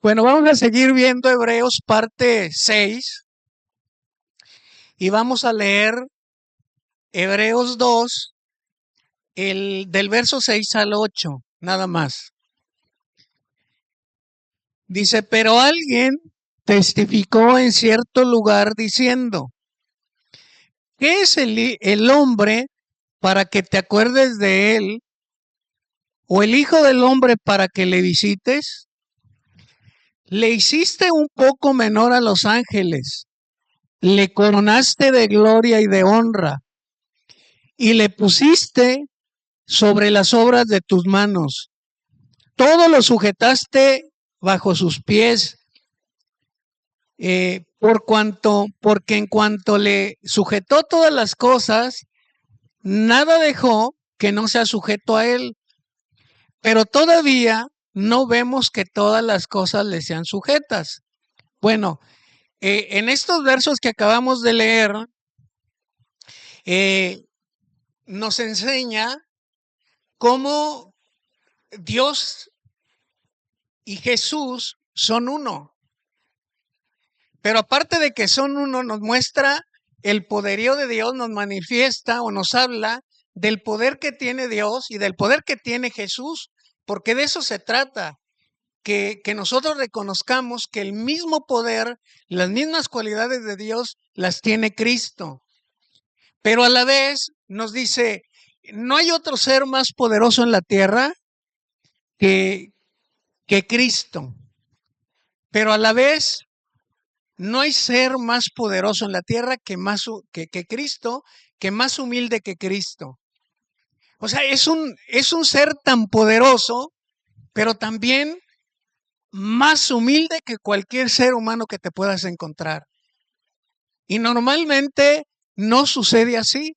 Bueno, vamos a seguir viendo Hebreos parte 6 y vamos a leer Hebreos 2, del verso 6 al 8, nada más. Dice, pero alguien testificó en cierto lugar diciendo, ¿qué es el hombre para que te acuerdes de él? ¿O el hijo del hombre para que le visites? Le hiciste un poco menor a los ángeles, le coronaste de gloria y de honra, y le pusiste sobre las obras de tus manos. Todo lo sujetaste bajo sus pies, porque en cuanto le sujetó todas las cosas, nada dejó que no sea sujeto a él. Pero todavía no vemos que todas las cosas le sean sujetas. Bueno, en estos versos que acabamos de leer, eh, nos enseña cómo Dios y Jesús son uno. Pero aparte de que son uno, nos muestra el poderío de Dios, nos manifiesta o nos habla del poder que tiene Dios y del poder que tiene Jesús, porque de eso se trata, que nosotros reconozcamos que el mismo poder, las mismas cualidades de Dios las tiene Cristo. Pero a la vez nos dice, no hay otro ser más poderoso en la tierra que, que Cristo, pero a la vez no hay ser más poderoso en la tierra que Cristo, que más humilde que Cristo. O sea, es un ser tan poderoso, pero también más humilde que cualquier ser humano que te puedas encontrar. Y normalmente no sucede así.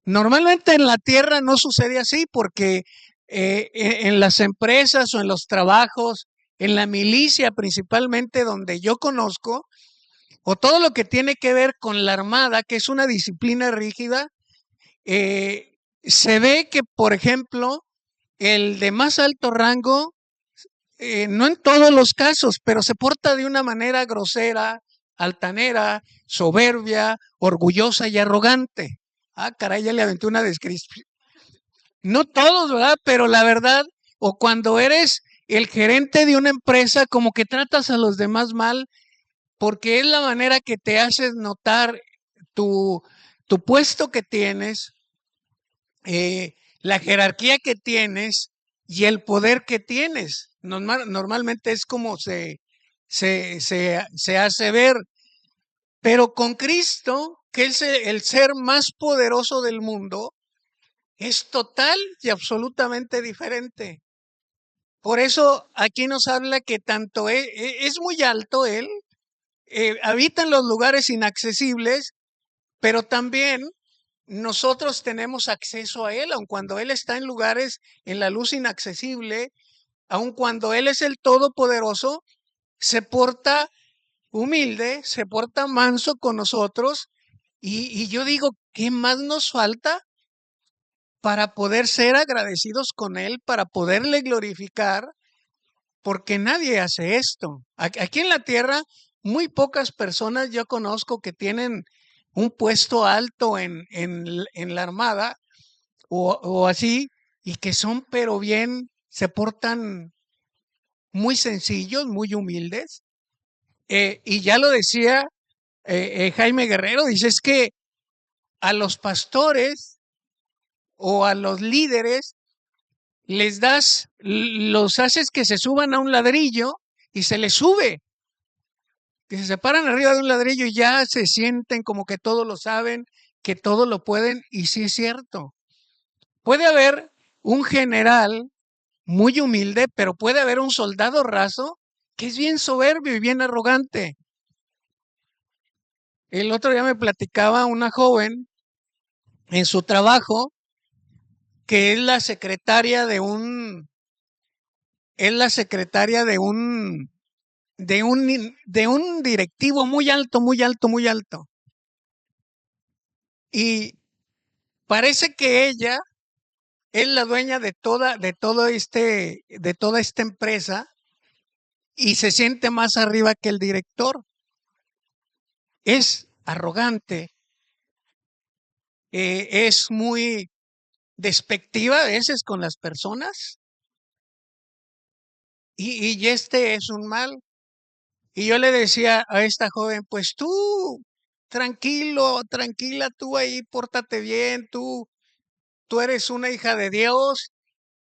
Normalmente en la tierra no sucede así porque en las empresas o en los trabajos, en la milicia principalmente donde yo conozco, o todo lo que tiene que ver con la armada, que es una disciplina rígida, se ve que, por ejemplo, el de más alto rango, no en todos los casos, pero se porta de una manera grosera, altanera, soberbia, orgullosa y arrogante. Ah, caray, ya le aventé una descripción. No todos, ¿verdad? Pero la verdad, o cuando eres el gerente de una empresa, como que tratas a los demás mal, porque es la manera que te haces notar tu, tu puesto que tienes, la jerarquía que tienes y el poder que tienes. Normalmente es como se hace ver, pero con Cristo, que es el ser más poderoso del mundo, es total y absolutamente diferente. Por eso aquí nos habla que tanto es muy alto él, habita en los lugares inaccesibles, pero también nosotros tenemos acceso a Él, aun cuando Él está en lugares en la luz inaccesible, aun cuando Él es el Todopoderoso, se porta humilde, se porta manso con nosotros. Y yo digo, ¿qué más nos falta para poder ser agradecidos con Él, para poderle glorificar? Porque nadie hace esto. Aquí en la tierra, muy pocas personas yo conozco que tienen un puesto alto en la armada o así, y que son, pero bien, se portan muy sencillos, muy humildes. Y ya lo decía Jaime Guerrero, dice, es que a los pastores o a los líderes los haces que se suban a un ladrillo y se les sube, que se paran arriba de un ladrillo y ya se sienten como que todo lo saben, que todo lo pueden, y sí es cierto. Puede haber un general muy humilde, pero puede haber un soldado raso que es bien soberbio y bien arrogante. El otro día me platicaba una joven en su trabajo que es la secretaria de un directivo muy alto, muy alto, muy alto. Y parece que ella es la dueña de toda esta empresa, y se siente más arriba que el director. Es arrogante, es muy despectiva a veces con las personas y este es un mal. Y yo le decía a esta joven, pues tú, tranquilo, tranquila, tú ahí, pórtate bien, tú eres una hija de Dios.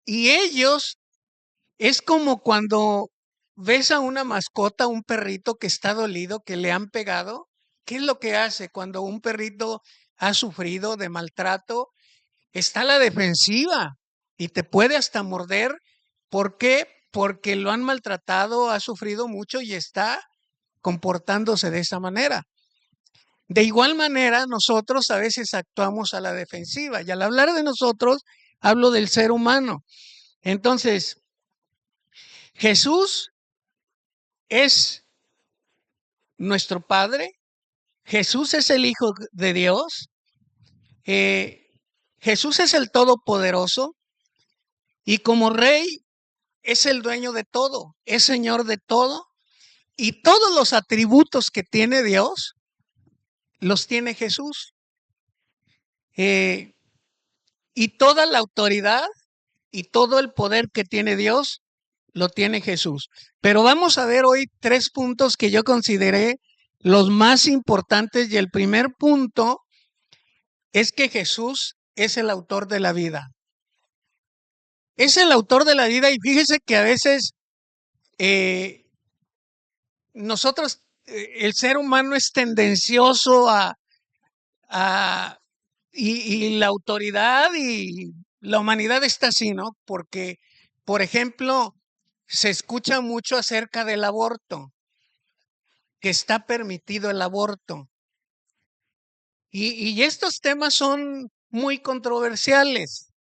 Y ellos, es como cuando ves a una mascota, un perrito que está dolido, que le han pegado. ¿Qué es lo que hace cuando un perrito ha sufrido de maltrato? Está a la defensiva y te puede hasta morder. ¿Por qué? Porque lo han maltratado, ha sufrido mucho y está comportándose de esa manera. De igual manera, nosotros a veces actuamos a la defensiva y al hablar de nosotros, hablo del ser humano. Entonces, Jesús es nuestro Padre, Jesús es el Hijo de Dios, eh, Jesús es el Todopoderoso y como Rey es el dueño de todo, es Señor de todo y todos los atributos que tiene Dios los tiene Jesús. Y toda la autoridad y todo el poder que tiene Dios lo tiene Jesús. Pero vamos a ver hoy 3 puntos que yo consideré los más importantes y el primer punto es que Jesús es el autor de la vida. Es el autor de la vida y fíjese que a veces nosotros, el ser humano es tendencioso a y la autoridad y la humanidad está así, ¿no? Porque, por ejemplo, se escucha mucho acerca del aborto, que está permitido el aborto. Y estos temas son muy controversiales.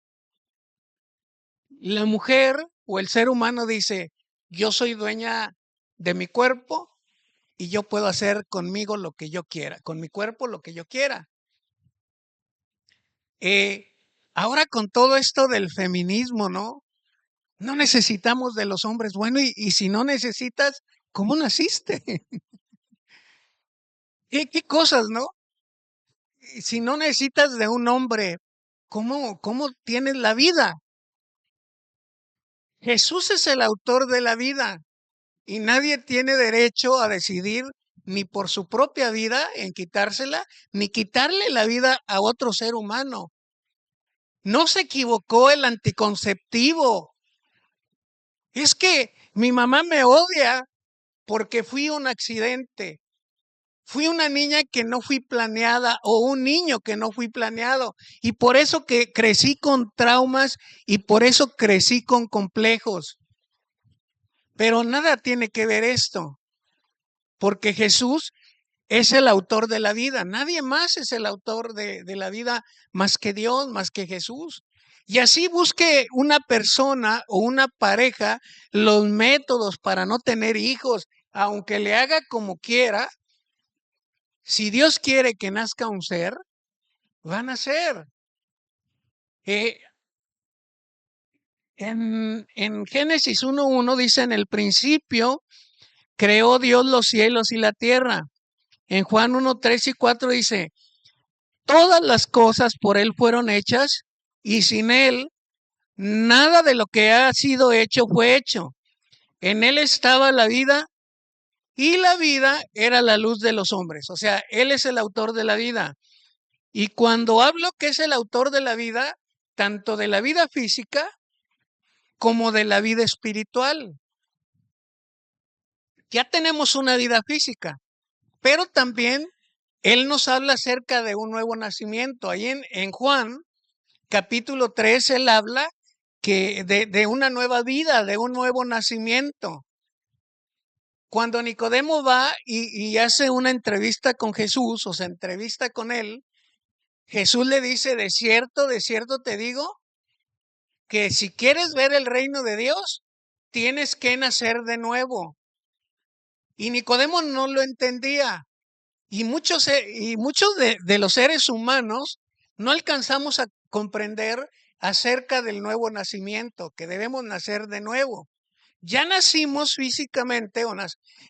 La mujer o el ser humano dice, yo soy dueña de mi cuerpo y yo puedo hacer conmigo lo que yo quiera, con mi cuerpo lo que yo quiera. Eh, Ahora con todo esto del feminismo, ¿no? No necesitamos de los hombres. Bueno, y si no necesitas, ¿cómo naciste? ¿Qué cosas, no? Y si no necesitas de un hombre, ¿cómo tienes la vida? Jesús es el autor de la vida y nadie tiene derecho a decidir ni por su propia vida en quitársela, ni quitarle la vida a otro ser humano. No se equivocó el anticonceptivo. Es que mi mamá me odia porque fui un accidente. Fui una niña que no fui planeada o un niño que no fui planeado. Y por eso que crecí con traumas y por eso crecí con complejos. Pero nada tiene que ver esto, porque Jesús es el autor de la vida. Nadie más es el autor de la vida más que Dios, más que Jesús. Y así busque una persona o una pareja los métodos para no tener hijos, aunque le haga como quiera. Si Dios quiere que nazca un ser, va a nacer. Eh, en Génesis 1:1 dice, en el principio creó Dios los cielos y la tierra. En Juan 1:3 y 4 dice, todas las cosas por Él fueron hechas y sin Él nada de lo que ha sido hecho fue hecho. En Él estaba la vida y la vida era la luz de los hombres. O sea, Él es el autor de la vida. Y cuando hablo que es el autor de la vida, tanto de la vida física como de la vida espiritual. Ya tenemos una vida física, pero también Él nos habla acerca de un nuevo nacimiento. Ahí en Juan, capítulo 3, Él habla que de una nueva vida, de un nuevo nacimiento. Cuando Nicodemo va y hace una entrevista con Jesús, o se entrevista con Él, Jesús le dice, de cierto te digo, que si quieres ver el reino de Dios, tienes que nacer de nuevo. Y Nicodemo no lo entendía. Y muchos de los seres humanos no alcanzamos a comprender acerca del nuevo nacimiento, que debemos nacer de nuevo. Ya nacimos físicamente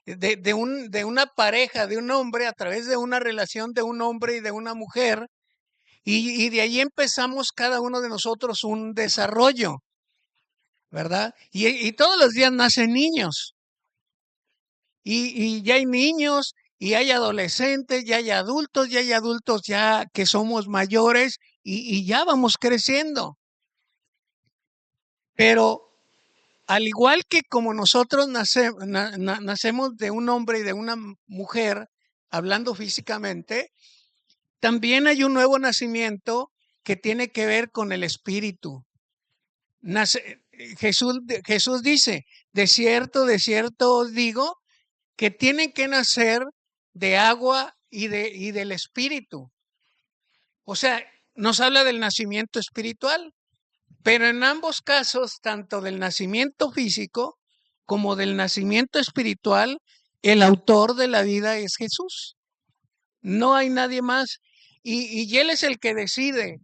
de una pareja, de un hombre, a través de una relación de un hombre y de una mujer, y de ahí empezamos cada uno de nosotros un desarrollo, ¿verdad? Y todos los días nacen niños, y ya hay niños, y hay adolescentes, ya hay adultos ya que somos mayores, y ya vamos creciendo. Pero al igual que como nosotros nacemos de un hombre y de una mujer, hablando físicamente, también hay un nuevo nacimiento que tiene que ver con el espíritu. Jesús dice, de cierto os digo, que tienen que nacer de agua y del espíritu. O sea, nos habla del nacimiento espiritual. Pero en ambos casos, tanto del nacimiento físico como del nacimiento espiritual, el autor de la vida es Jesús. No hay nadie más. Y Él es el que decide.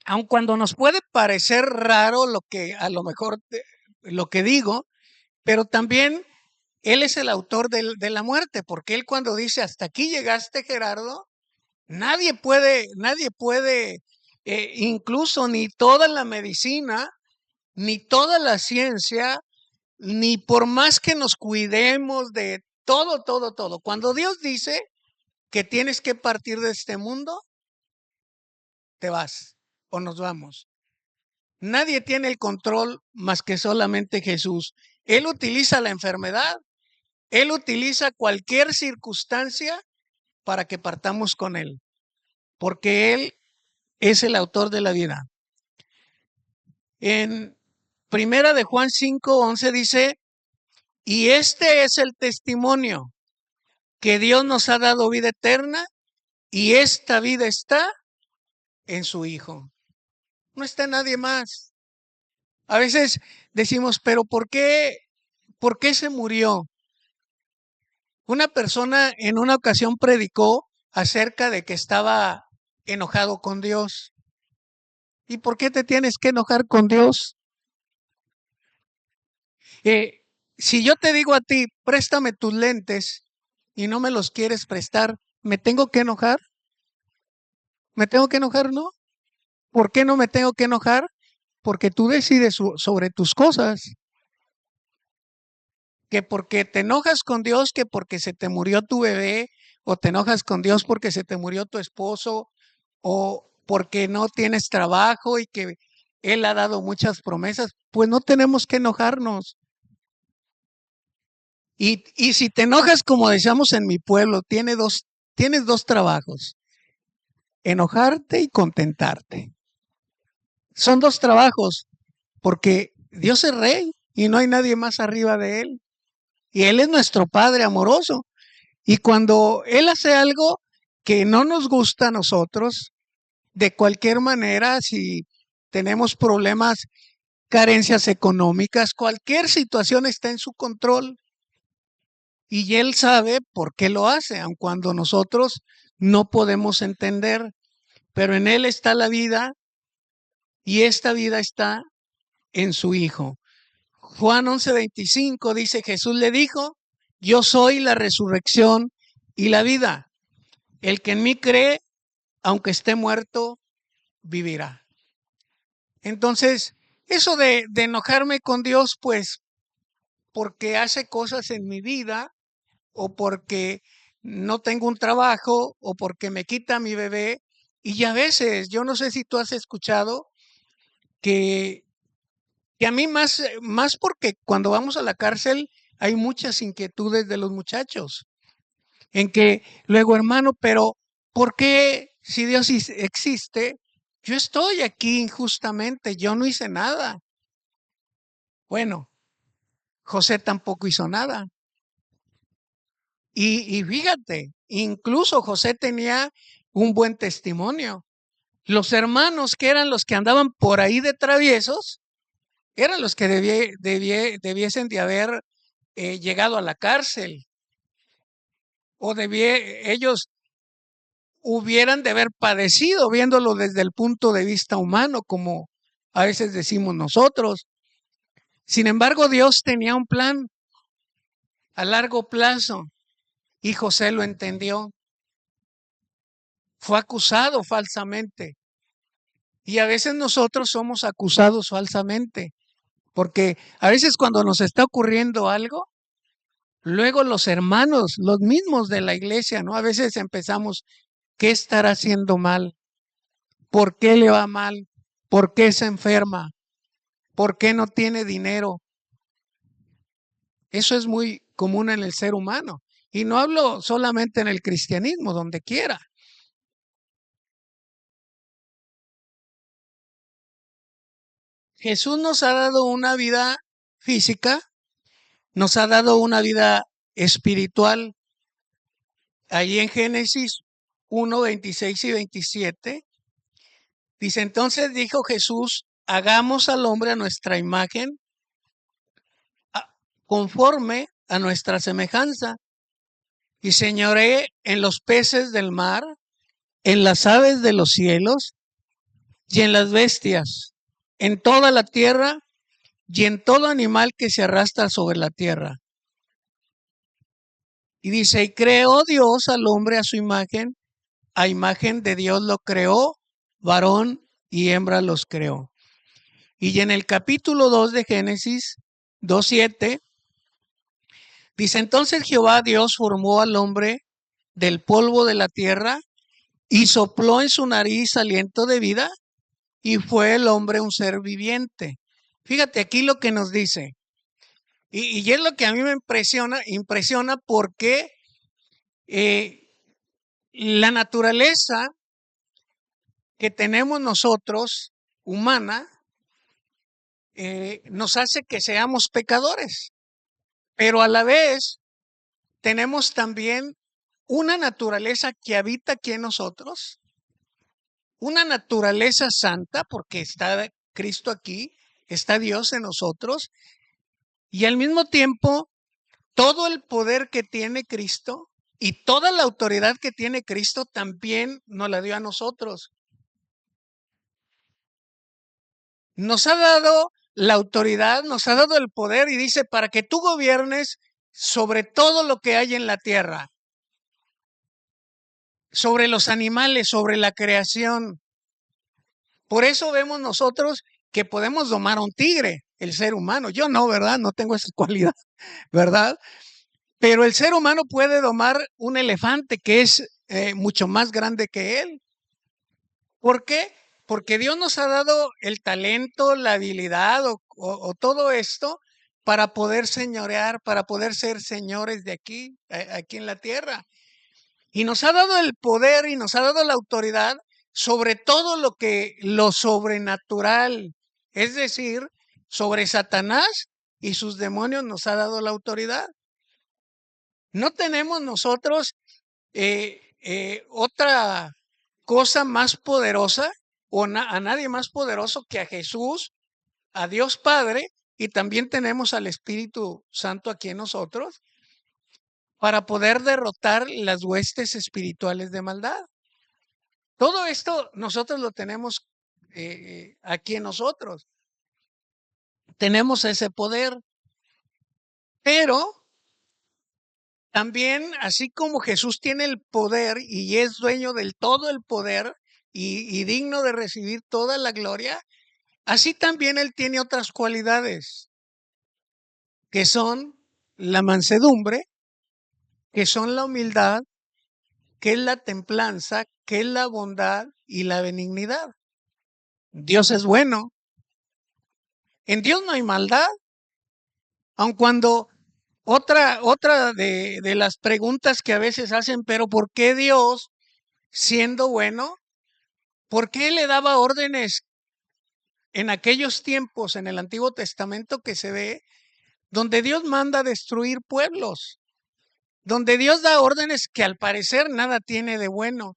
Aun cuando nos puede parecer raro lo que a lo mejor lo que digo, pero también Él es el autor de la muerte, porque Él cuando dice hasta aquí llegaste, Gerardo, nadie puede, incluso ni toda la medicina, ni toda la ciencia, ni por más que nos cuidemos de todo. Cuando Dios dice que tienes que partir de este mundo, te vas o nos vamos. Nadie tiene el control más que solamente Jesús. Él utiliza la enfermedad, Él utiliza cualquier circunstancia para que partamos con Él, porque Él es el autor de la vida. En Primera de Juan 5:11 dice, y este es el testimonio, que Dios nos ha dado vida eterna y esta vida está en su Hijo. No está en nadie más. A veces decimos, pero por qué se murió? Una persona en una ocasión predicó acerca de que estaba enojado con Dios. ¿Y por qué te tienes que enojar con Dios? Eh, si yo te digo a ti, préstame tus lentes y no me los quieres prestar, ¿me tengo que enojar? ¿Me tengo que enojar? No. ¿Por qué no me tengo que enojar? Porque tú decides sobre tus cosas. Que porque te enojas con Dios, que porque se te murió tu bebé, o te enojas con Dios porque se te murió tu esposo, o porque no tienes trabajo y que Él ha dado muchas promesas, pues no tenemos que enojarnos. Y si te enojas, como decíamos en mi pueblo, tienes dos trabajos, enojarte y contentarte. Son dos trabajos, porque Dios es rey y no hay nadie más arriba de Él. Y Él es nuestro Padre amoroso. Y cuando Él hace algo que no nos gusta a nosotros, de cualquier manera, si tenemos problemas, carencias económicas, cualquier situación está en su control. Y Él sabe por qué lo hace, aun cuando nosotros no podemos entender. Pero en Él está la vida y esta vida está en su Hijo. Juan 11:25 dice, Jesús le dijo, yo soy la resurrección y la vida. El que en mí cree, aunque esté muerto, vivirá. Entonces, eso de enojarme con Dios, pues, porque hace cosas en mi vida, o porque no tengo un trabajo, o porque me quita mi bebé, y a veces, yo no sé si tú has escuchado que, que a mí más porque cuando vamos a la cárcel hay muchas inquietudes de los muchachos, en que luego, hermano, pero ¿por qué si Dios existe? Yo estoy aquí injustamente, yo no hice nada. Bueno, José tampoco hizo nada. Y fíjate, incluso José tenía un buen testimonio. Los hermanos que eran los que andaban por ahí de traviesos, eran los que debiesen de haber llegado a la cárcel, o ellos hubieran de haber padecido viéndolo desde el punto de vista humano, como a veces decimos nosotros. Sin embargo, Dios tenía un plan a largo plazo y José lo entendió. Fue acusado falsamente. Y a veces nosotros somos acusados falsamente, porque a veces cuando nos está ocurriendo algo, luego los hermanos, los mismos de la iglesia, ¿no? A veces empezamos, ¿qué estará haciendo mal? ¿Por qué le va mal? ¿Por qué se enferma? ¿Por qué no tiene dinero? Eso es muy común en el ser humano. Y no hablo solamente en el cristianismo, donde quiera. Jesús nos ha dado una vida física, nos ha dado una vida espiritual. Ahí en Génesis 1, 26 y 27, dice, entonces dijo Jesús, hagamos al hombre a nuestra imagen, conforme a nuestra semejanza, y señoré en los peces del mar, en las aves de los cielos y en las bestias, en toda la tierra y en todo animal que se arrastra sobre la tierra. Y dice, y creó Dios al hombre a su imagen, a imagen de Dios lo creó, varón y hembra los creó. Y en el capítulo 2 de Génesis 2:7, dice, entonces Jehová Dios formó al hombre del polvo de la tierra y sopló en su nariz aliento de vida y fue el hombre un ser viviente. Fíjate aquí lo que nos dice. Y es lo que a mí me impresiona porque la naturaleza que tenemos nosotros, humana, nos hace que seamos pecadores, pero a la vez tenemos también una naturaleza que habita aquí en nosotros, una naturaleza santa, porque está Cristo aquí, está Dios en nosotros, y al mismo tiempo todo el poder que tiene Cristo y toda la autoridad que tiene Cristo también nos la dio a nosotros. Nos ha dado la autoridad, nos ha dado el poder y dice, para que tú gobiernes sobre todo lo que hay en la tierra, sobre los animales, sobre la creación. Por eso vemos nosotros que podemos domar a un tigre, el ser humano. Yo no, ¿verdad? No tengo esa cualidad, ¿verdad? Pero el ser humano puede domar un elefante que es mucho más grande que él. ¿Por qué? Porque Dios nos ha dado el talento, la habilidad o todo esto para poder señorear, para poder ser señores de aquí, aquí en la tierra. Y nos ha dado el poder y nos ha dado la autoridad sobre todo lo sobrenatural, es decir, sobre Satanás y sus demonios nos ha dado la autoridad. No tenemos nosotros otra cosa más poderosa o a nadie más poderoso que a Jesús, a Dios Padre, y también tenemos al Espíritu Santo aquí en nosotros para poder derrotar las huestes espirituales de maldad. Todo esto nosotros lo tenemos aquí en nosotros. Tenemos ese poder, pero también, así como Jesús tiene el poder y es dueño del todo el poder y digno de recibir toda la gloria, así también Él tiene otras cualidades, que son la mansedumbre, que son la humildad, que es la templanza, que es la bondad y la benignidad. Dios es bueno. En Dios no hay maldad, aun cuando otra de las preguntas que a veces hacen, pero ¿por qué Dios, siendo bueno, por qué le daba órdenes en aquellos tiempos, en el Antiguo Testamento que se ve, donde Dios manda destruir pueblos, donde Dios da órdenes que al parecer nada tiene de bueno?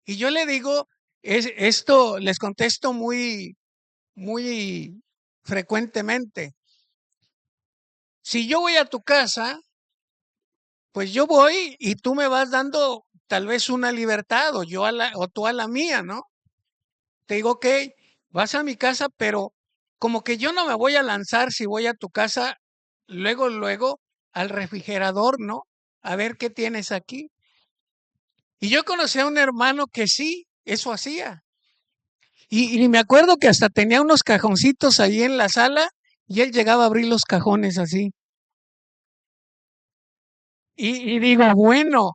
Y yo le digo, esto les contesto muy frecuentemente. Si yo voy a tu casa, pues yo voy y tú me vas dando tal vez una libertad o o tú a la mía, ¿no? Te digo, ok, vas a mi casa, pero como que yo no me voy a lanzar si voy a tu casa luego al refrigerador, ¿no? A ver qué tienes aquí. Y yo conocí a un hermano que sí, eso hacía. Y me acuerdo que hasta tenía unos cajoncitos ahí en la sala y él llegaba a abrir los cajones así. Y digo, bueno,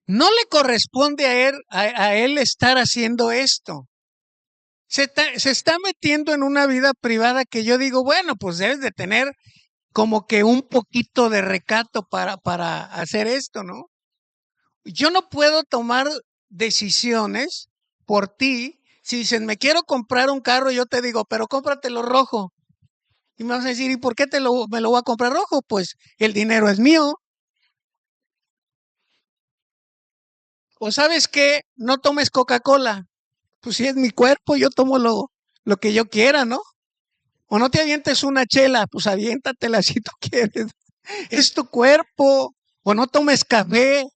no le corresponde a él estar haciendo esto. Se está metiendo en una vida privada que yo digo, bueno, pues debes de tener como que un poquito de recato para hacer esto, ¿no? Yo no puedo tomar decisiones por ti. Si dicen, me quiero comprar un carro, yo te digo, pero cómpratelo rojo. Y me vas a decir, ¿y por qué me lo voy a comprar rojo? Pues el dinero es mío. O sabes qué, no tomes Coca-Cola. Pues si es mi cuerpo, yo tomo lo que yo quiera, ¿no? O no te avientes una chela, pues aviéntatela si tú quieres. Es tu cuerpo. O no tomes café,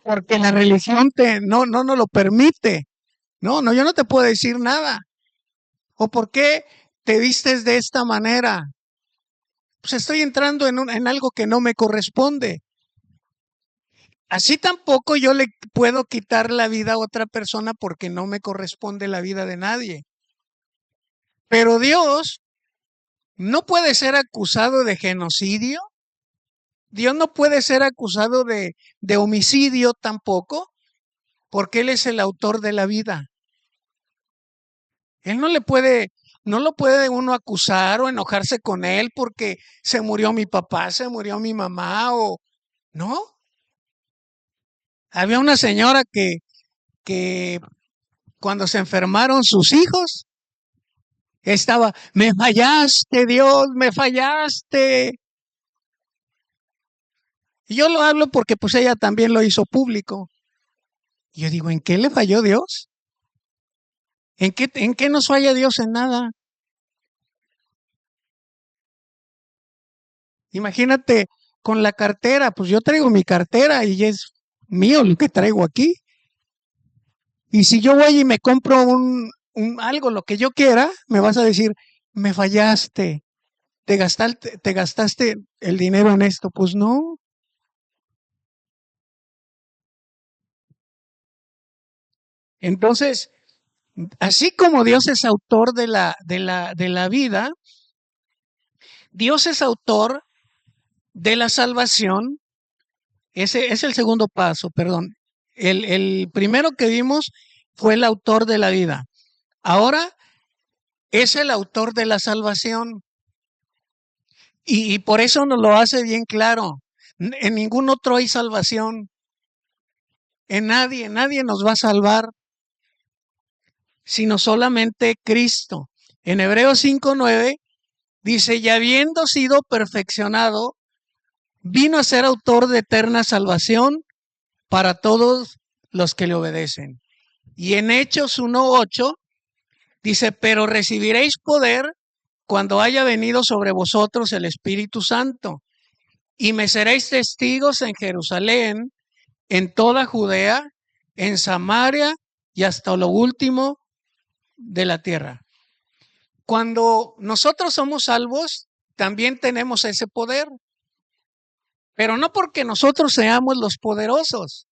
porque la religión no lo permite. No, no, yo no te puedo decir nada. ¿O por qué te vistes de esta manera? Pues estoy entrando en algo que no me corresponde. Así tampoco yo le puedo quitar la vida a otra persona porque no me corresponde la vida de nadie. Pero Dios no puede ser acusado de genocidio. Dios no puede ser acusado de homicidio tampoco, porque Él es el autor de la vida. Él no lo puede uno acusar o enojarse con Él porque se murió mi papá, se murió mi mamá o no. Había una señora que cuando se enfermaron sus hijos, estaba, me fallaste, Dios, me fallaste. Y yo lo hablo porque pues ella también lo hizo público. Y yo digo, ¿en qué le falló Dios? ¿En qué nos falla Dios? En nada. Imagínate con la cartera, pues yo traigo mi cartera y es mío lo que traigo aquí. Y si yo voy y me compro algo, lo que yo quiera, me vas a decir, me fallaste, te gastaste el dinero en esto. Pues no. Entonces, así como Dios es autor de la vida, Dios es autor de la salvación. Ese es el segundo paso, perdón. El primero que vimos fue el autor de la vida. Ahora es el autor de la salvación. Y por eso nos lo hace bien claro. En ningún otro hay salvación. En nadie nos va a salvar, sino solamente Cristo. En Hebreos 5:9 dice, y habiendo sido perfeccionado, vino a ser autor de eterna salvación para todos los que le obedecen. Y en Hechos 1:8 dice, pero recibiréis poder cuando haya venido sobre vosotros el Espíritu Santo, y me seréis testigos en Jerusalén, en toda Judea, en Samaria y hasta lo último de la tierra. Cuando nosotros somos salvos, también tenemos ese poder, pero no porque nosotros seamos los poderosos.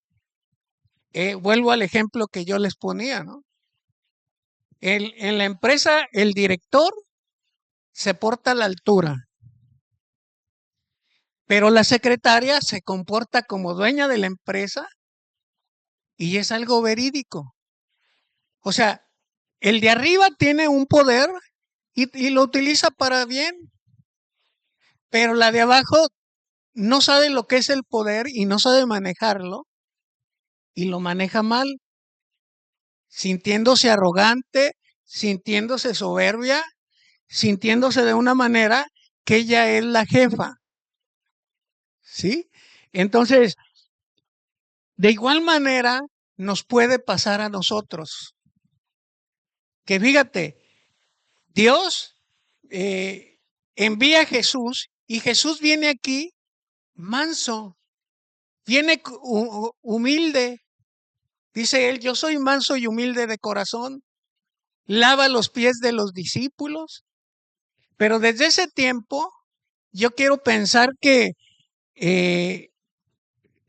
Vuelvo al ejemplo que yo les ponía, ¿no? En la empresa, el director se porta a la altura, pero la secretaria se comporta como dueña de la empresa y es algo verídico. O sea, el de arriba tiene un poder y lo utiliza para bien, pero la de abajo no sabe lo que es el poder y no sabe manejarlo y lo maneja mal, sintiéndose arrogante, sintiéndose soberbia, sintiéndose de una manera que ella es la jefa, ¿sí? Entonces, de igual manera nos puede pasar a nosotros, que fíjate, Dios envía a Jesús y Jesús viene aquí manso, viene humilde. Dice él, yo soy manso y humilde de corazón. lava los pies de los discípulos. Pero desde ese tiempo, yo quiero pensar que, eh,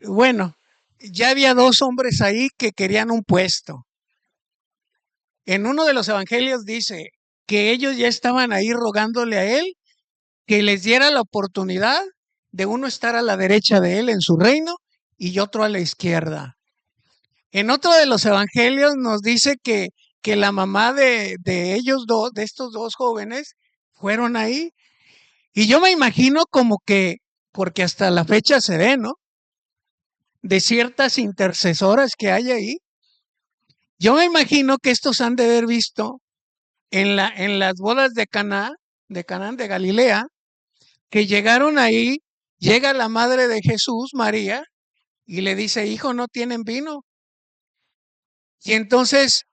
bueno, ya había dos hombres ahí que querían un puesto. En uno de los evangelios dice que ellos ya estaban ahí rogándole a él que les diera la oportunidad de uno estar a la derecha de él en su reino y otro a la izquierda. En otro de los evangelios nos dice que la mamá de ellos dos, de estos dos jóvenes, fueron ahí. Y yo me imagino como que, porque hasta la fecha se ve, ¿no? De ciertas intercesoras que hay ahí. Yo me imagino que estos han de haber visto en las bodas de Canaán de Galilea, que llegaron ahí, llega la madre de Jesús, María, y le dice, hijo, no tienen vino. Y entonces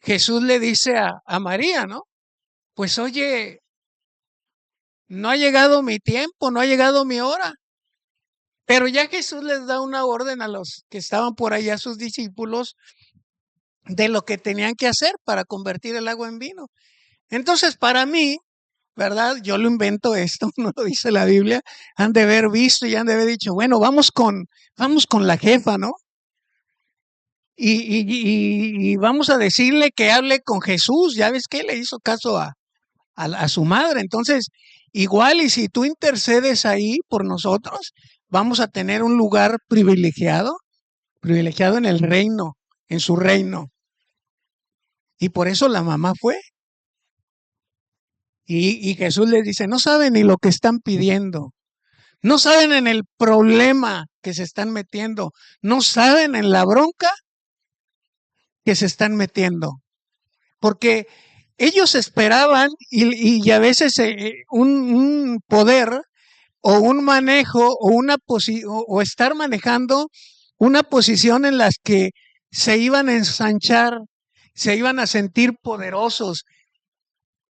Jesús le dice a María, ¿no? Pues oye, no ha llegado mi tiempo, no ha llegado mi hora. Pero ya Jesús les da una orden a los que estaban por allá, sus discípulos, de lo que tenían que hacer para convertir el agua en vino. Entonces, para mí, ¿verdad? Yo lo invento esto, no lo dice la Biblia, han de haber visto y han de haber dicho, bueno, vamos con la jefa, ¿no? Y vamos a decirle que hable con Jesús, ya ves que le hizo caso a su madre. Entonces, igual y si tú intercedes ahí por nosotros, vamos a tener un lugar privilegiado en el reino, en su reino. Y por eso la mamá fue. Y Jesús les dice, no saben ni lo que están pidiendo, no saben en el problema que se están metiendo, no saben en la bronca que se están metiendo. Porque ellos esperaban y a veces un poder o un manejo o estar manejando una posición en las que se iban a ensanchar, se iban a sentir poderosos,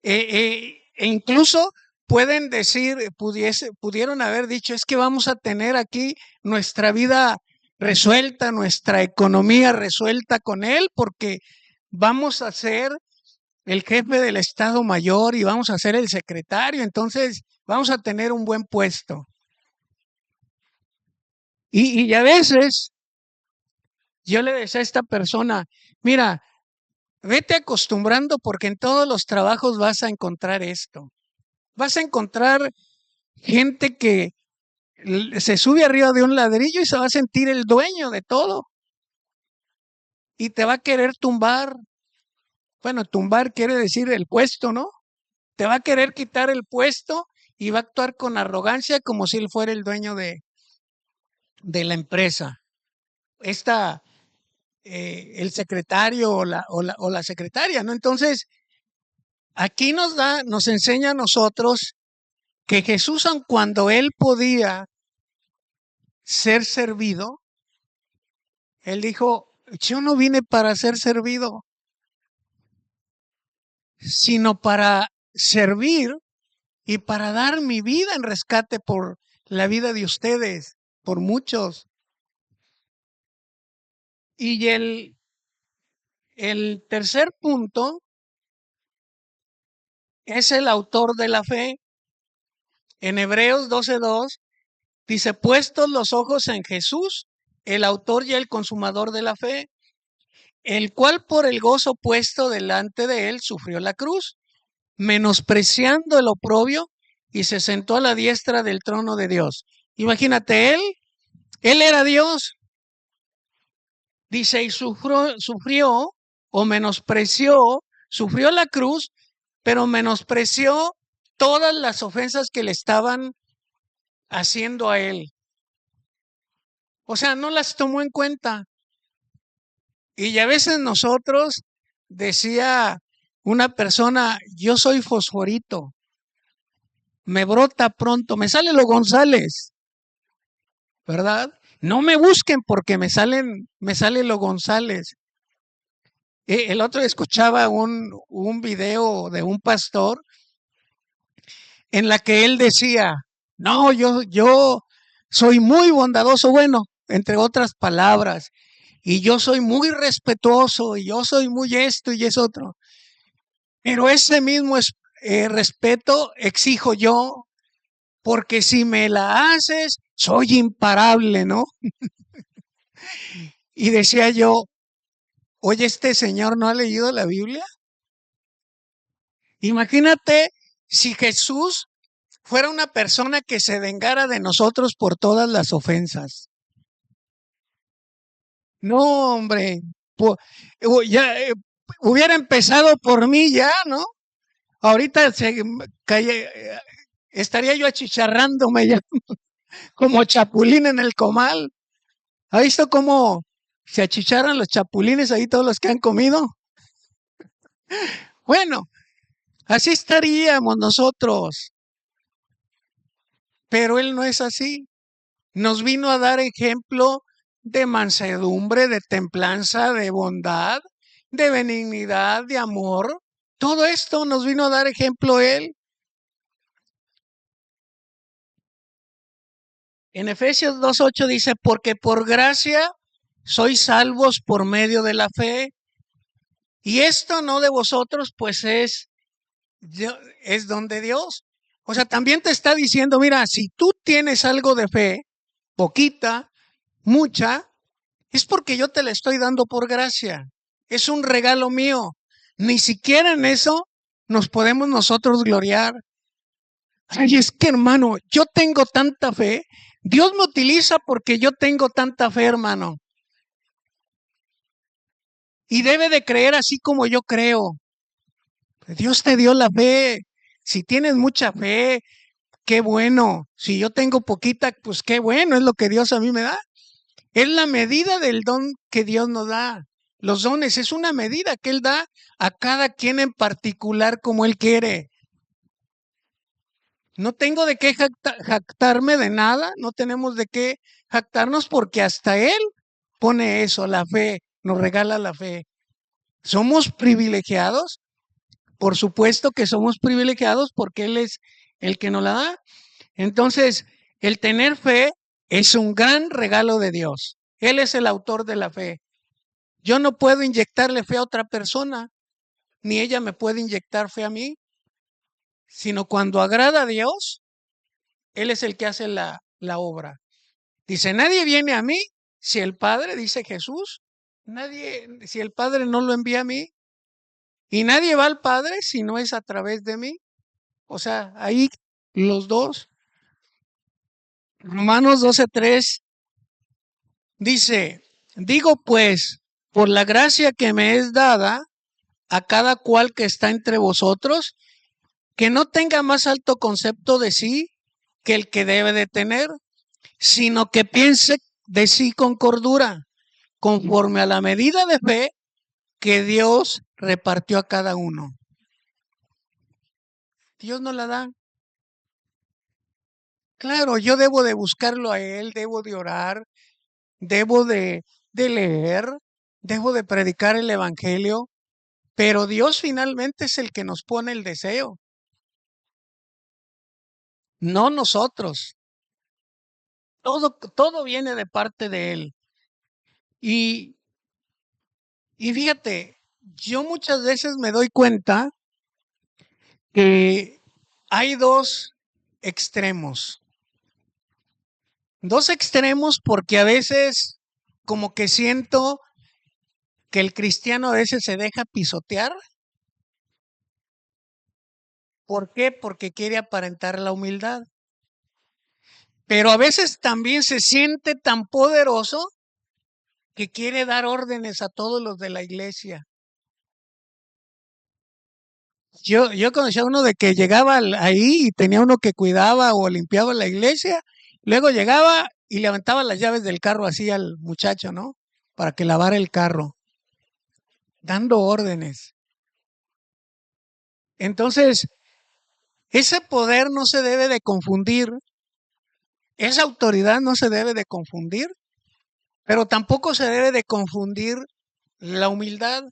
e incluso pueden decir, pudieron haber dicho, es que vamos a tener aquí nuestra vida resuelta, nuestra economía resuelta con él, porque vamos a ser el jefe del Estado Mayor y vamos a ser el secretario, entonces vamos a tener un buen puesto. Y a veces yo le decía a esta persona, mira, vete acostumbrando porque en todos los trabajos vas a encontrar esto. Vas a encontrar gente que se sube arriba de un ladrillo y se va a sentir el dueño de todo. Y te va a querer tumbar. Bueno, tumbar quiere decir el puesto, ¿no? Te va a querer quitar el puesto y va a actuar con arrogancia como si él fuera el dueño de la empresa. El secretario o la secretaria, ¿no? Entonces, aquí nos enseña a nosotros que Jesús, aun cuando él podía ser servido, él dijo, yo no vine para ser servido, sino para servir y para dar mi vida en rescate por la vida de ustedes, por muchos. Y el tercer punto es el autor de la fe. En Hebreos 12:2 dice, puestos los ojos en Jesús, el autor y el consumador de la fe, el cual por el gozo puesto delante de él sufrió la cruz, menospreciando el oprobio, y se sentó a la diestra del trono de Dios. Imagínate, él era Dios. Dice, y sufrió o menospreció, sufrió la cruz, pero menospreció todas las ofensas que le estaban haciendo a él. O sea, no las tomó en cuenta. Y a veces nosotros, decía una persona, yo soy fosforito, me brota pronto, me sale lo González, ¿verdad? No me busquen porque me sale lo González. El otro escuchaba un video de un pastor en la que él decía, no, yo soy muy bondadoso, bueno, entre otras palabras, y yo soy muy respetuoso, y yo soy muy esto y es otro. Pero ese mismo respeto exijo yo, porque si me la haces, soy imparable, ¿no? Y decía yo, oye, este señor no ha leído la Biblia. Imagínate si Jesús fuera una persona que se vengara de nosotros por todas las ofensas. No, hombre, ya hubiera empezado por mí ya, ¿no? Ahorita estaría yo achicharrándome ya como chapulín en el comal. ¿Ha visto cómo se achicharran los chapulines ahí todos los que han comido? Bueno, así estaríamos nosotros, pero Él no es así. Nos vino a dar ejemplo de mansedumbre, de templanza, de bondad, de benignidad, de amor. Todo esto nos vino a dar ejemplo Él. En Efesios 2:8 dice, porque por gracia sois salvos por medio de la fe. Y esto no de vosotros, pues es don de Dios. O sea, también te está diciendo, mira, si tú tienes algo de fe, poquita, mucha, es porque yo te la estoy dando por gracia. Es un regalo mío. Ni siquiera en eso nos podemos nosotros gloriar. Ay, es que hermano, yo tengo tanta fe. Dios me utiliza porque yo tengo tanta fe, hermano. Y debe de creer así como yo creo. Dios te dio la fe. Si tienes mucha fe, qué bueno. Si yo tengo poquita, pues qué bueno, es lo que Dios a mí me da. Es la medida del don que Dios nos da. Los dones es una medida que Él da a cada quien en particular como Él quiere. No tengo de qué jactarme de nada, no tenemos de qué jactarnos porque hasta Él pone eso, la fe, nos regala la fe. ¿Somos privilegiados? Por supuesto que somos privilegiados porque Él es el que nos la da. Entonces, el tener fe es un gran regalo de Dios. Él es el autor de la fe. Yo no puedo inyectarle fe a otra persona, ni ella me puede inyectar fe a mí, sino cuando agrada a Dios, Él es el que hace la obra. Dice, nadie viene a mí si el Padre, dice Jesús, nadie, si el Padre no lo envía a mí, y nadie va al Padre si no es a través de mí. O sea, ahí los dos. Romanos 12:3 dice, digo pues, por la gracia que me es dada a cada cual que está entre vosotros, que no tenga más alto concepto de sí que el que debe de tener, sino que piense de sí con cordura, conforme a la medida de fe que Dios repartió a cada uno. Dios no la da. Claro, yo debo de buscarlo a Él, debo de orar, debo de leer, debo de predicar el Evangelio, pero Dios finalmente es el que nos pone el deseo, no nosotros. Todo viene de parte de Él. Y, y fíjate, yo muchas veces me doy cuenta que hay extremos, dos extremos porque a veces como que siento que el cristiano a veces se deja pisotear. ¿Por qué? Porque quiere aparentar la humildad. Pero a veces también se siente tan poderoso que quiere dar órdenes a todos los de la iglesia. Yo conocía a uno de que llegaba ahí y tenía uno que cuidaba o limpiaba la iglesia, luego llegaba y levantaba las llaves del carro así al muchacho, ¿no? Para que lavara el carro, dando órdenes. Entonces, ese poder no se debe de confundir, esa autoridad no se debe de confundir, pero tampoco se debe de confundir la humildad.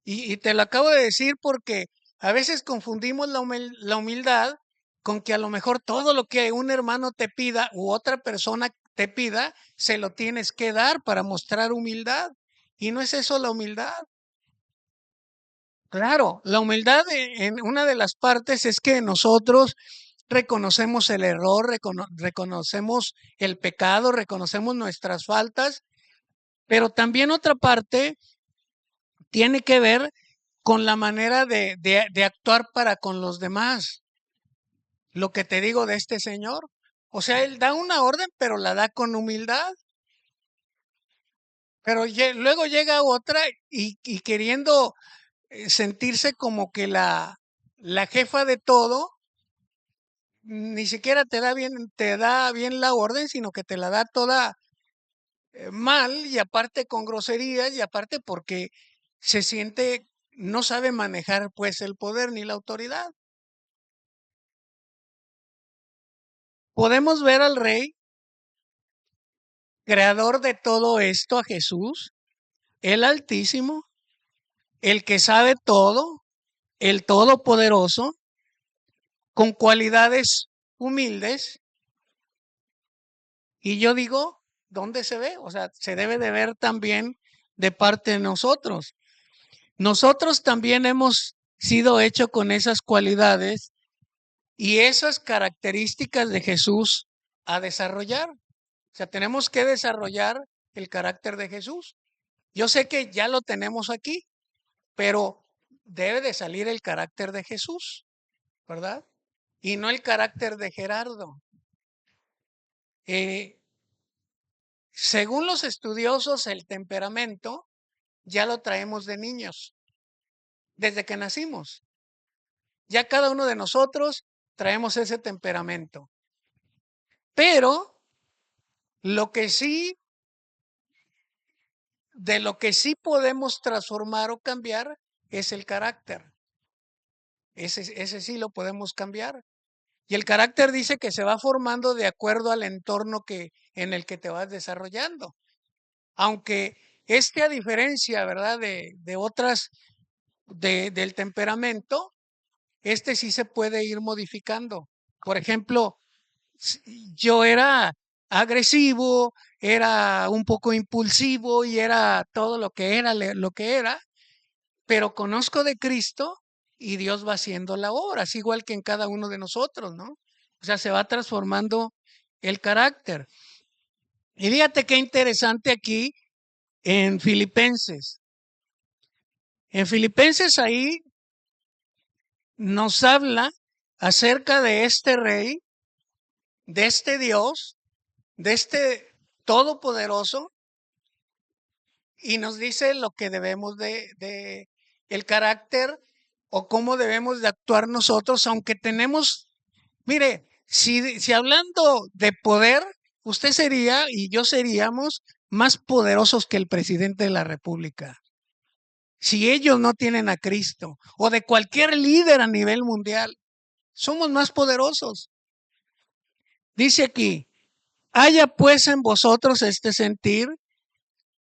Y te lo acabo de decir porque a veces confundimos la humildad con que a lo mejor todo lo que un hermano te pida u otra persona te pida, se lo tienes que dar para mostrar humildad. Y no es eso la humildad. Claro, la humildad en una de las partes es que nosotros reconocemos el error, reconocemos el pecado, reconocemos nuestras faltas, pero también otra parte tiene que ver con la manera de actuar para con los demás. Lo que te digo de este señor. O sea, él da una orden, pero la da con humildad. Pero luego llega otra y queriendo sentirse como que la jefa de todo, ni siquiera te da bien la orden, sino que te la da toda mal y aparte con groserías y aparte porque se siente, no sabe manejar pues el poder ni la autoridad. Podemos ver al rey, creador de todo esto, a Jesús, el Altísimo, el que sabe todo, el Todopoderoso, con cualidades humildes. Y yo digo, ¿dónde se ve? O sea, se debe de ver también de parte de nosotros. Nosotros también hemos sido hechos con esas cualidades y esas características de Jesús a desarrollar. O sea, tenemos que desarrollar el carácter de Jesús. Yo sé que ya lo tenemos aquí, pero debe de salir el carácter de Jesús, ¿verdad? Y no el carácter de Gerardo. Eh, Según los estudiosos, el temperamento ya lo traemos de niños, desde que nacimos. Ya cada uno de nosotros traemos ese temperamento. Pero lo que sí, de lo que sí podemos transformar o cambiar es el carácter. Ese sí lo podemos cambiar. Y el carácter dice que se va formando de acuerdo al entorno en el que te vas desarrollando. Aunque a diferencia, ¿verdad? De otras, del temperamento, sí se puede ir modificando. Por ejemplo, yo era agresivo, era un poco impulsivo y era todo lo que era, lo que era, pero conozco de Cristo y Dios va haciendo la obra, es igual que en cada uno de nosotros, ¿no? O sea, se va transformando el carácter. Y fíjate qué interesante aquí en Filipenses. En Filipenses ahí nos habla acerca de este rey, de este Dios, de este todopoderoso, y nos dice lo que debemos el carácter o cómo debemos de actuar nosotros, aunque tenemos, mire, si hablando de poder, usted sería y yo seríamos más poderosos que el presidente de la República. Si ellos no tienen a Cristo o de cualquier líder a nivel mundial, somos más poderosos. Dice aquí, haya pues en vosotros este sentir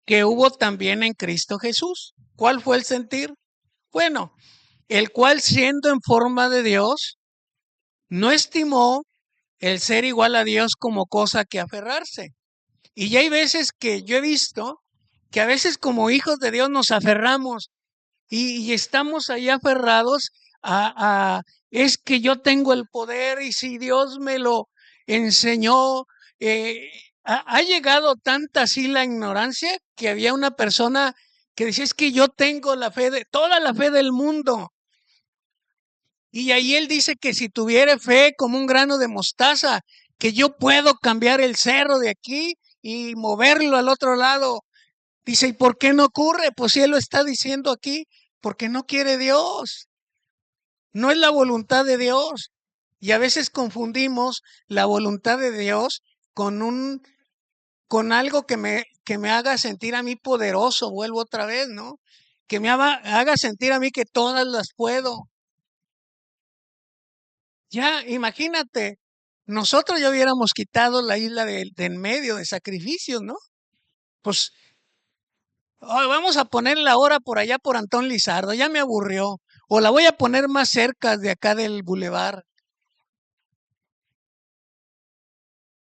que hubo también en Cristo Jesús. ¿Cuál fue el sentir? Bueno, el cual siendo en forma de Dios, no estimó el ser igual a Dios como cosa que aferrarse. Y ya hay veces que yo he visto que a veces como hijos de Dios nos aferramos y estamos ahí aferrados es que yo tengo el poder y si Dios me lo enseñó, ha llegado tanta así la ignorancia que había una persona que decía es que yo tengo la fe de toda la fe del mundo. Y ahí él dice que si tuviera fe como un grano de mostaza, que yo puedo cambiar el cerro de aquí y moverlo al otro lado. Dice, ¿y por qué no ocurre? Pues si él lo está diciendo aquí, porque no quiere Dios. No es la voluntad de Dios. Y a veces confundimos la voluntad de Dios con con algo que me haga sentir a mí poderoso, vuelvo otra vez, ¿no? Que me haga sentir a mí que todas las puedo. Ya, imagínate, nosotros ya hubiéramos quitado la isla de en medio de sacrificios, ¿no? Pues vamos a poner la hora por allá por Antón Lizardo, ya me aburrió. O la voy a poner más cerca de acá del bulevar.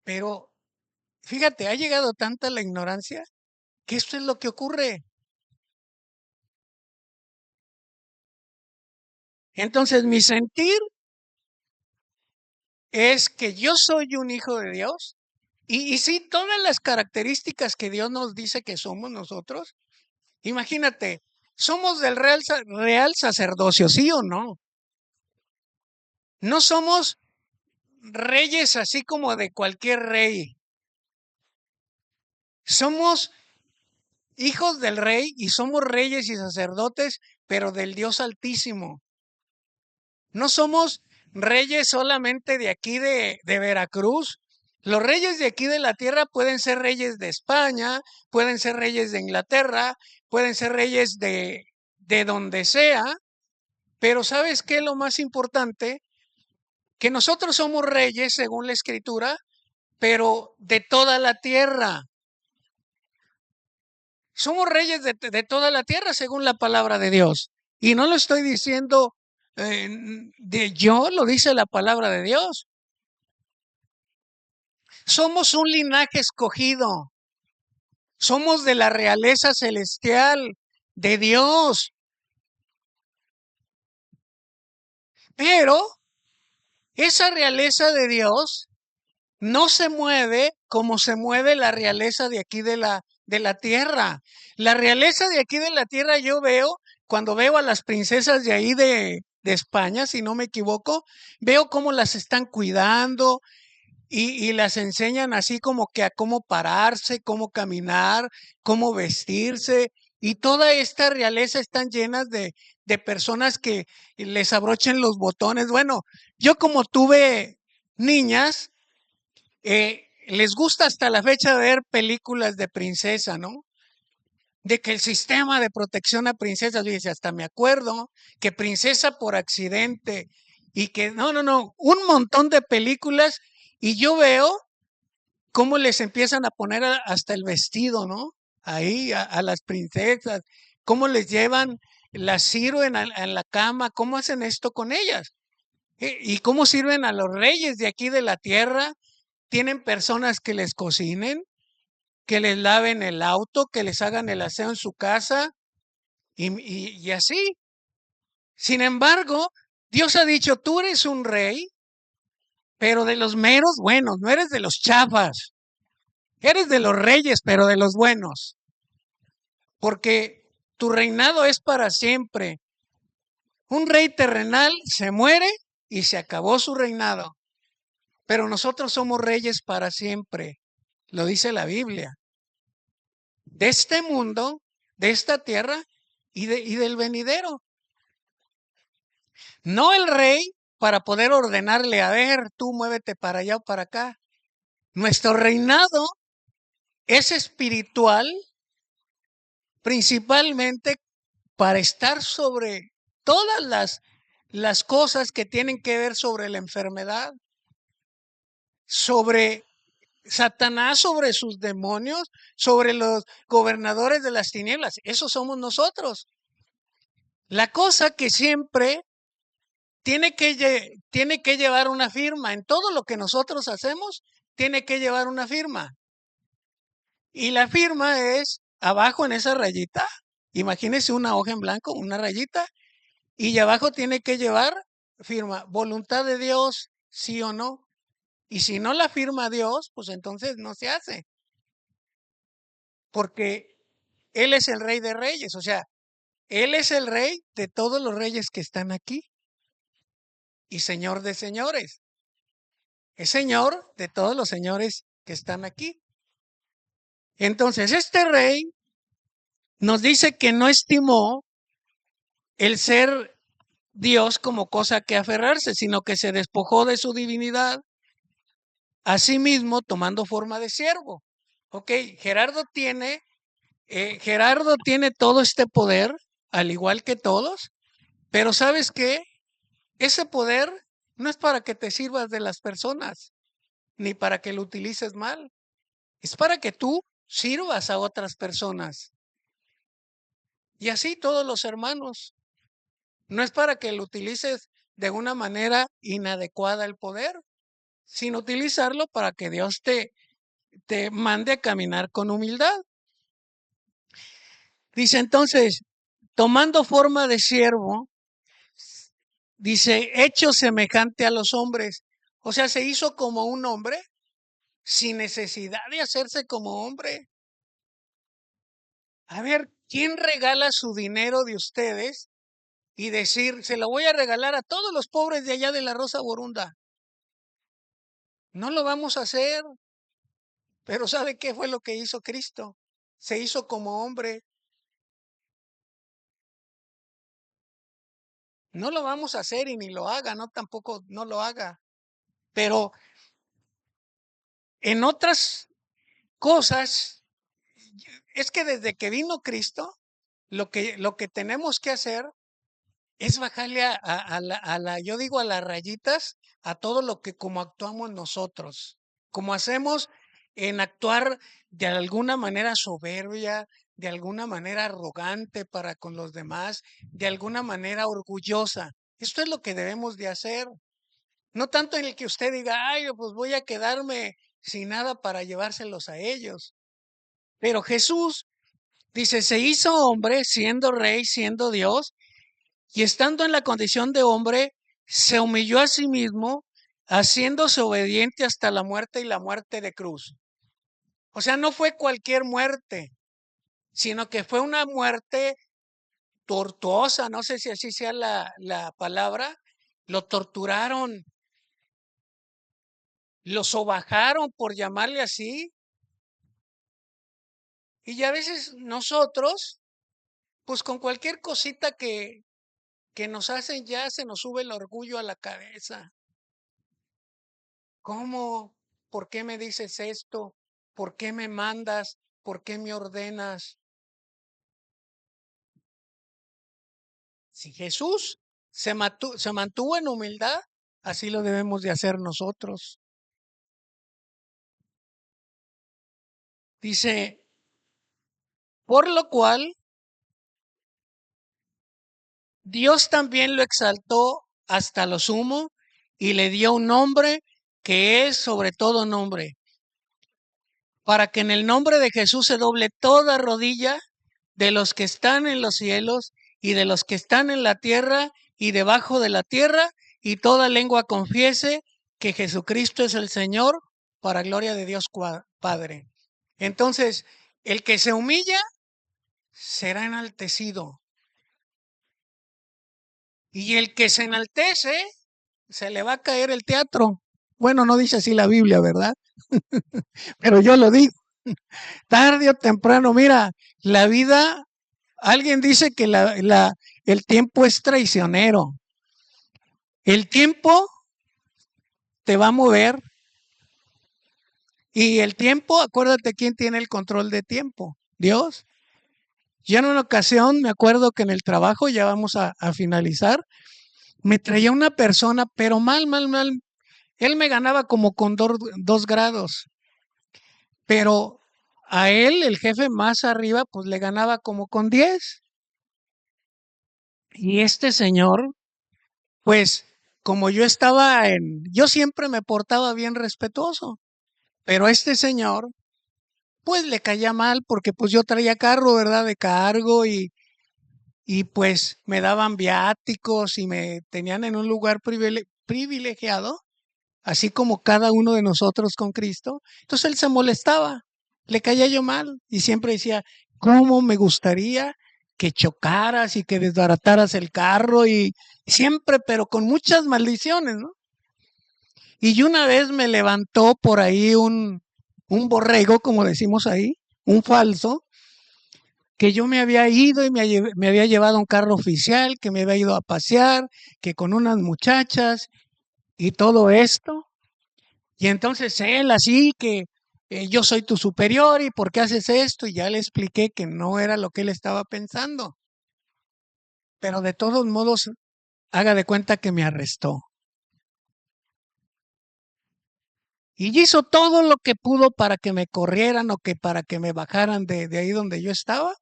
Pero fíjate, ha llegado tanta la ignorancia que esto es lo que ocurre. Entonces, mi sentir es que yo soy un hijo de Dios. Y sí, todas las características que Dios nos dice que somos nosotros, imagínate, somos del real sacerdocio, ¿sí o no? No somos reyes así como de cualquier rey. Somos hijos del rey y somos reyes y sacerdotes, pero del Dios Altísimo. No somos reyes solamente de aquí de Veracruz. Los reyes de aquí de la tierra pueden ser reyes de España, pueden ser reyes de Inglaterra, pueden ser reyes de donde sea, pero ¿sabes qué es lo más importante? Que nosotros somos reyes, según la Escritura, pero de toda la tierra. Somos reyes de toda la tierra, según la palabra de Dios. Y no lo estoy diciendo de yo, lo dice la palabra de Dios. Somos un linaje escogido. Somos de la realeza celestial de Dios. Pero esa realeza de Dios no se mueve como se mueve la realeza de aquí de la tierra. La realeza de aquí de la tierra yo veo, cuando veo a las princesas de ahí de España, si no me equivoco, veo cómo las están cuidando, y las enseñan así como que a cómo pararse, cómo caminar, cómo vestirse. Y toda esta realeza están llenas de personas que les abrochen los botones. Bueno, yo como tuve niñas, les gusta hasta la fecha ver películas de princesa, ¿no? De que el sistema de protección a princesas, dice, hasta me acuerdo que princesa por accidente y que no, un montón de películas y yo veo cómo les empiezan a poner hasta el vestido, ¿no? Ahí a las princesas, cómo les llevan, las sirven en la cama, cómo hacen esto con ellas. Y cómo sirven a los reyes de aquí de la tierra. Tienen personas que les cocinen, que les laven el auto, que les hagan el aseo en su casa y así. Sin embargo, Dios ha dicho, tú eres un rey, pero de los meros buenos, no eres de los chafas. Eres de los reyes, pero de los buenos, porque tu reinado es para siempre. Un rey terrenal se muere y se acabó su reinado, pero nosotros somos reyes para siempre, lo dice la Biblia, de este mundo, de esta tierra y del venidero. No el rey para poder ordenarle, a ver, tú muévete para allá o para acá. Nuestro reinado es espiritual, principalmente para estar sobre todas las cosas que tienen que ver sobre la enfermedad, sobre Satanás, sobre sus demonios, sobre los gobernadores de las tinieblas. Eso somos nosotros. La cosa que siempre tiene que llevar una firma. En todo lo que nosotros hacemos, tiene que llevar una firma. Y la firma es abajo en esa rayita. Imagínese una hoja en blanco, una rayita. Y abajo tiene que llevar firma, voluntad de Dios, sí o no. Y si no la firma Dios, pues entonces no se hace, porque Él es el Rey de Reyes, o sea, Él es el Rey de todos los reyes que están aquí y Señor de señores. Es Señor de todos los señores que están aquí. Entonces, este Rey nos dice que no estimó el ser Dios como cosa que aferrarse, sino que se despojó de su divinidad, asimismo tomando forma de siervo. Ok, Gerardo tiene todo este poder, al igual que todos, pero ¿sabes qué? Ese poder no es para que te sirvas de las personas, ni para que lo utilices mal, es para que tú sirvas a otras personas. Y así todos los hermanos, no es para que lo utilices de una manera inadecuada el poder, sino utilizarlo para que Dios te mande a caminar con humildad. Dice entonces, tomando forma de siervo, dice, hecho semejante a los hombres. O sea, se hizo como un hombre sin necesidad de hacerse como hombre. A ver, ¿quién regala su dinero de ustedes y decir, se lo voy a regalar a todos los pobres de allá de la Rosa Borunda? No lo vamos a hacer, pero ¿sabe qué fue lo que hizo Cristo? Se hizo como hombre. No lo vamos a hacer y ni lo haga, no tampoco no lo haga. Pero en otras cosas, es que desde que vino Cristo, lo que tenemos que hacer es bajarle yo digo a las rayitas, a todo lo que como actuamos nosotros, como hacemos en actuar de alguna manera soberbia, de alguna manera arrogante para con los demás, de alguna manera orgullosa. Esto es lo que debemos de hacer. No tanto en el que usted diga, ay, pues voy a quedarme sin nada para llevárselos a ellos. Pero Jesús dice, se hizo hombre siendo rey, siendo Dios, y estando en la condición de hombre, se humilló a sí mismo, haciéndose obediente hasta la muerte y la muerte de cruz. O sea, no fue cualquier muerte, sino que fue una muerte tortuosa, no sé si así sea la palabra, lo torturaron, lo sobajaron, por llamarle así, y ya a veces nosotros, pues con cualquier cosita que nos hacen ya se nos sube el orgullo a la cabeza. ¿Cómo? ¿Por qué me dices esto? ¿Por qué me mandas? ¿Por qué me ordenas? Si Jesús se mantuvo en humildad, así lo debemos de hacer nosotros. Dice, por lo cual Dios también lo exaltó hasta lo sumo y le dio un nombre que es sobre todo nombre, para que en el nombre de Jesús se doble toda rodilla de los que están en los cielos y de los que están en la tierra y debajo de la tierra, y toda lengua confiese que Jesucristo es el Señor, para gloria de Dios Padre. Entonces, el que se humilla será enaltecido, y el que se enaltece se le va a caer el teatro. Bueno, no dice así la Biblia, ¿verdad? Pero yo lo digo, tarde o temprano, mira, la vida, alguien dice que el tiempo es traicionero. El tiempo te va a mover, y el tiempo, acuérdate quién tiene el control de tiempo, Dios. Yo en una ocasión me acuerdo que en el trabajo, ya vamos a finalizar, me traía una persona, pero mal, mal, mal. Él me ganaba como con 2 grados, pero a él, el jefe más arriba, pues le ganaba como con 10. Y este señor, pues como yo siempre me portaba bien respetuoso, pero este señor, pues le caía mal porque pues yo traía carro, ¿verdad? De cargo, y pues me daban viáticos y me tenían en un lugar privilegiado, así como cada uno de nosotros con Cristo. Entonces él se molestaba, le caía yo mal y siempre decía, ¿cómo me gustaría que chocaras y que desbarataras el carro? Y siempre, pero con muchas maldiciones, ¿no? Y una vez me levantó por ahí un borrego, como decimos ahí, un falso, que yo me había ido y me había llevado un carro oficial, que me había ido a pasear, que con unas muchachas y todo esto. Y entonces él así que yo soy tu superior y por qué haces esto, y ya le expliqué que no era lo que él estaba pensando. Pero de todos modos, haga de cuenta que me arrestó. Y hizo todo lo que pudo para que me corrieran o que para que me bajaran de ahí donde yo estaba.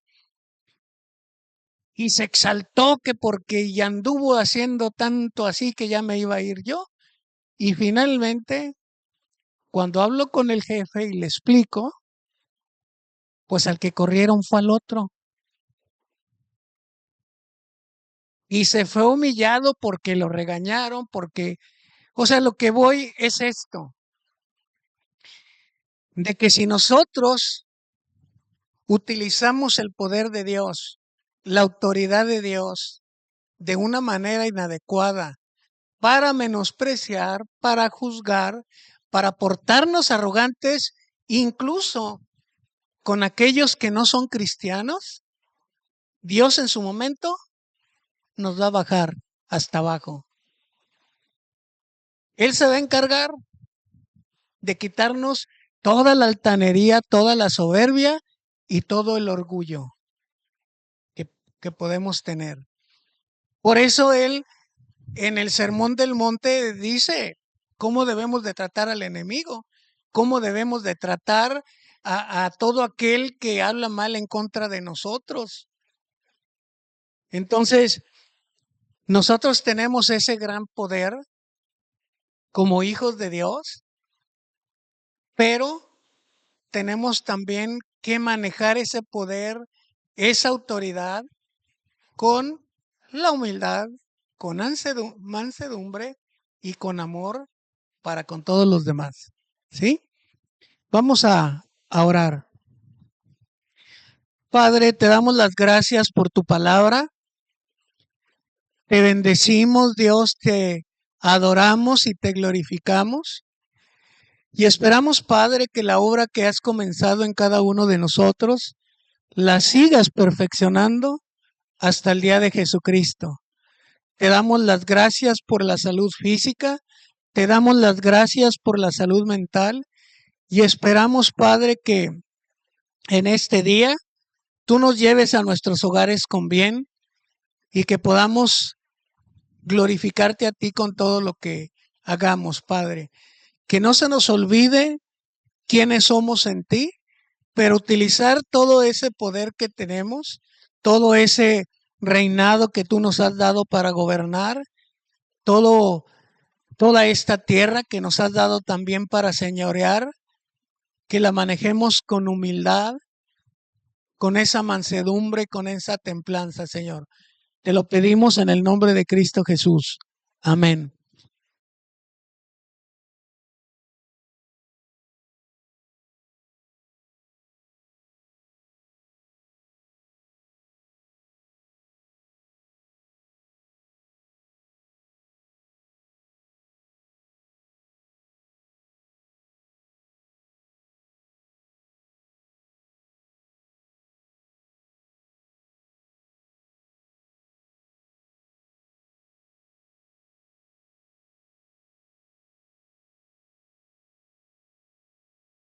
Y se exaltó que porque ya anduvo haciendo tanto así que ya me iba a ir yo. Y finalmente, cuando hablo con el jefe y le explico, pues al que corrieron fue al otro. y se fue humillado porque lo regañaron, porque, o sea, lo que voy es esto, de que si nosotros utilizamos el poder de Dios, la autoridad de Dios, de una manera inadecuada, para menospreciar, para juzgar, para portarnos arrogantes, incluso con aquellos que no son cristianos, Dios en su momento nos va a bajar hasta abajo. Él se va a encargar de quitarnos toda la altanería, toda la soberbia y todo el orgullo que, que podemos tener. Por eso Él en el Sermón del Monte dice cómo debemos de tratar al enemigo, cómo debemos de tratar a todo aquel que habla mal en contra de nosotros. Entonces, nosotros tenemos ese gran poder como hijos de Dios, pero tenemos también que manejar ese poder, esa autoridad con la humildad, con mansedumbre y con amor para con todos los demás. ¿Sí? Vamos a orar. Padre, te damos las gracias por tu palabra. Te bendecimos, Dios, te adoramos y te glorificamos. Y esperamos, Padre, que la obra que has comenzado en cada uno de nosotros la sigas perfeccionando hasta el día de Jesucristo. Te damos las gracias por la salud física, te damos las gracias por la salud mental y esperamos, Padre, que en este día tú nos lleves a nuestros hogares con bien y que podamos glorificarte a ti con todo lo que hagamos, Padre. Que no se nos olvide quiénes somos en ti, pero utilizar todo ese poder que tenemos, todo ese reinado que tú nos has dado para gobernar, toda esta tierra que nos has dado también para señorear, que la manejemos con humildad, con esa mansedumbre, con esa templanza, Señor. Te lo pedimos en el nombre de Cristo Jesús. Amén.